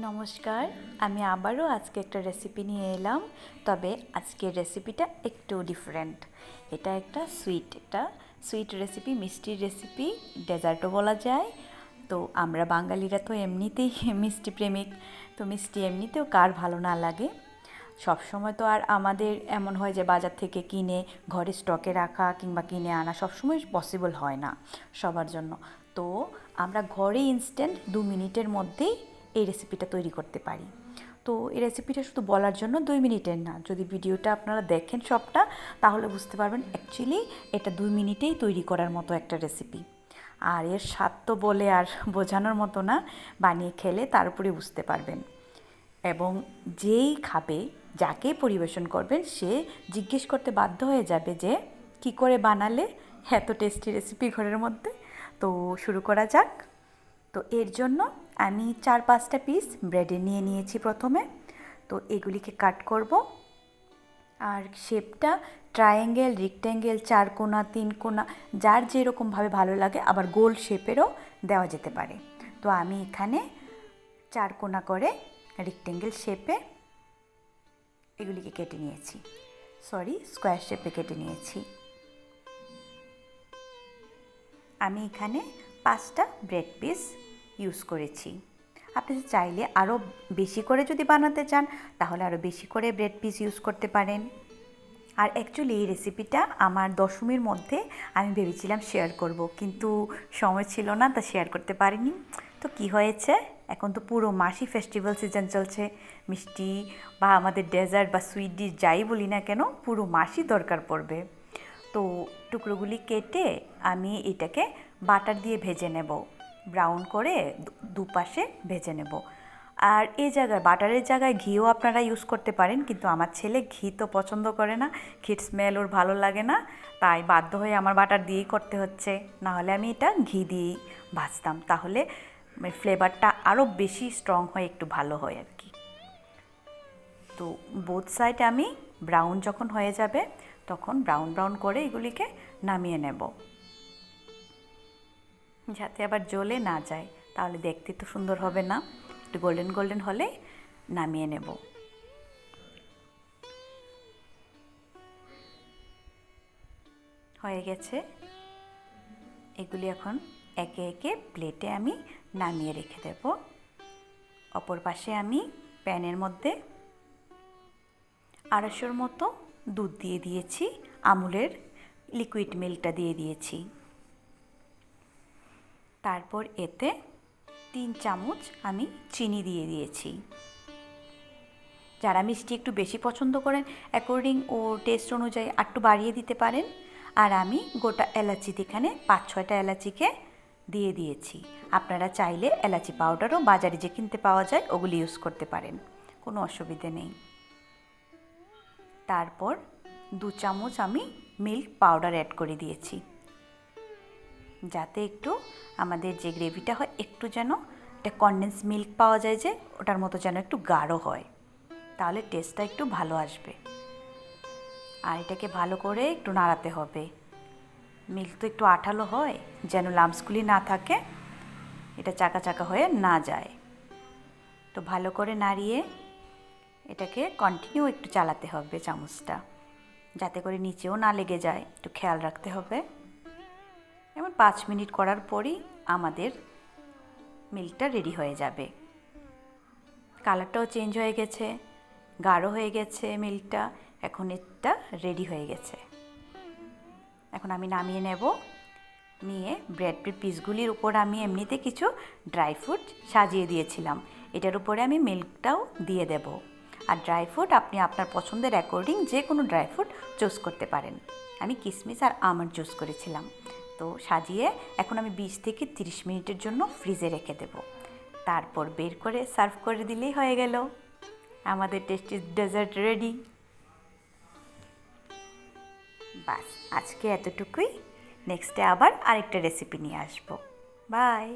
নমস্কার, আমি আবারও আজকে একটা রেসিপি নিয়ে এলাম। তবে আজকের রেসিপিটা একটু ডিফারেন্ট। এটা একটা সুইট রেসিপি, মিষ্টির রেসিপি, ডেজার্টও বলা যায়। তো আমরা বাঙালিরা তো এমনিতেই মিষ্টি প্রেমিক। তো মিষ্টি এমনিতেও কার ভালো না লাগে। সব সময় তো আর আমাদের এমন হয় যে বাজার থেকে কিনে ঘরে স্টকে রাখা কিংবা কিনে আনা সবসময় পসিবল হয় না সবার জন্য। তো আমরা ঘরে ইনস্ট্যান্ট 2 মিনিটের মধ্যেই এই রেসিপিটা তৈরি করতে পারি। তো এই রেসিপিটা শুধু বলার জন্য 2 মিনিটের না, যদি ভিডিওটা আপনারা দেখেন সবটা, তাহলে বুঝতে পারবেন অ্যাকচুয়ালি এটা 2 মিনিটেই তৈরি করার মতো একটা রেসিপি। আর এর স্বাদ তো বলে আর বোঝানোর মতো না, বানিয়ে খেলে তার উপরে বুঝতে পারবেন। এবং যেই খাবে, যাকে পরিবেশন করবেন, সে জিজ্ঞেস করতে বাধ্য হয়ে যাবে যে কি করে বানালে এত টেস্টি রেসিপি ঘরের মধ্যে। তো শুরু করা যাক। তো এর জন্য আমি 4-5টা পিস ব্রেডে নিয়ে নিয়েছি প্রথমে। তো এগুলিকে কাট করব। আর শেপটা ট্রায়াঙ্গেল, রেক্ট্যাঙ্গেল, 4 কোণা, 3 কোণা, যার যেরকমভাবে ভালো লাগে, আবার গোল শেপেরও দেওয়া যেতে পারে। তো আমি এখানে 4 কোণা করে রেক্ট্যাঙ্গেল শেপে এগুলিকে কেটে নিয়েছি, স্কোয়ার শেপে কেটে নিয়েছি। আমি এখানে 5টা ব্রেড পিস ইউজ করেছি। আপনি চাইলে আরও বেশি করে যদি বানাতে চান, তাহলে আরও বেশি করে ব্রেড পিস ইউজ করতে পারেন। আর অ্যাকচুয়ালি এই রেসিপিটা আমার দশমীর মধ্যে আমি ভেবেছিলাম শেয়ার করব, কিন্তু সময় ছিল না, তা শেয়ার করতে পারিনি। তো কি হয়েছে, এখন তো পুরো মাসই ফেস্টিভ্যাল সিজন চলছে। মিষ্টি বা আমাদের ডেজার্ট বা সুইট ডিশ যাই বলি না কেন, পুরো মাসই দরকার পড়বে। তো টুকরোগুলি কেটে আমি এটাকে বাটার দিয়ে ভেজে নেব, ব্রাউন করে দুপাশে ভেজে নেব। আর এই জায়গায় বাটারের জায়গায় ঘিও আপনারা ইউজ করতে পারেন, কিন্তু আমার ছেলে ঘি তো পছন্দ করে না, ঘির স্মেল ওর ভালো লাগে না, তাই বাধ্য হয়ে আমার বাটার দিয়েই করতে হচ্ছে। নাহলে আমি এটা ঘি দিয়েই ভাজতাম, তাহলে ফ্লেভারটা আরও বেশি স্ট্রং হয়, একটু ভালো হয় আর কি। তো বোথ সাইড আমি ব্রাউন যখন হয়ে যাবে, তখন ব্রাউন ব্রাউন করে এগুলিকে নামিয়ে নেব, যাতে আবার জ্বলে না যায়, তাহলে দেখতে তো সুন্দর হবে না। একটু গোল্ডেন গোল্ডেন হলে নামিয়ে নেব। হয়ে গেছে, এগুলি এখন একে একে প্লেটে আমি নামিয়ে রেখে দেব। অপর পাশে আমি প্যানের মধ্যে 250 মতো দুধ দিয়ে দিয়েছি, আমুলের লিকুইড মিল্কটা দিয়ে দিয়েছি। তারপর এতে 3 চামচ আমি চিনি দিয়ে দিয়েছি। যারা মিষ্টি একটু বেশি পছন্দ করেন, অ্যাকর্ডিং ও টেস্ট অনুযায়ী একটু বাড়িয়ে দিতে পারেন। আর আমি গোটা এলাচি এখানে 5-6টা এলাচিকে দিয়ে দিয়েছি। আপনারা চাইলে এলাচি পাউডারও বাজারে যে কিনতে পাওয়া যায় ওগুলি ইউজ করতে পারেন, কোনো অসুবিধে নেই। তারপর 2 চামচ আমি মিল্ক পাউডার অ্যাড করে দিয়েছি, যাতে একটু আমাদের যে গ্রেভিটা হয় একটু যেন এটা কনডেন্স মিল্ক পাওয়া যায় যে, ওটার মতো যেন একটু গাঢ় হয়, তাহলে টেস্টটা একটু ভালো আসবে। আর এটাকে ভালো করে একটু নাড়াতে হবে। মিল্ক তো একটু আঠালো হয়, যেন লাম্পসগুলি না থাকে, এটা চাকা চাকা হয়ে না যায়। তো ভালো করে নাড়িয়ে এটাকে কন্টিনিউ একটু চালাতে হবে চামচটা, যাতে করে নিচেও না লেগে যায়, একটু খেয়াল রাখতে হবে। এবার 5 মিনিট করার পরই আমাদের মিল্কটা রেডি হয়ে যাবে। কালারটাও চেঞ্জ হয়ে গেছে, গাঢ় হয়ে গেছে মিল্কটা, এখন এটা রেডি হয়ে গেছে। এখন আমি নামিয়ে নেব। নিয়ে ব্রেড পিসগুলির উপর আমি এমনিতে কিছু ড্রাই ফ্রুট সাজিয়ে দিয়েছিলাম, এটার উপরে আমি মিল্কটাও দিয়ে দেব। আর ড্রাই ফ্রুট আপনি আপনার পছন্দের অ্যাকর্ডিং যে কোনো ড্রাই ফ্রুট চুজ করতে পারেন। আমি কিশমিশ আর আমন্ড চুজ করেছিলাম। তো সাজিয়ে এখন আমি 20 থেকে 30 মিনিটের জন্য ফ্রিজে রেখে দেব। তারপর বের করে সার্ভ করে দিলেই হয়ে গেল, আমাদের টেস্টি ডেজার্ট রেডি। বাস, আজকে এতটুকুই। নেক্সটে আবার আরেকটা রেসিপি নিয়ে আসবো। বাই।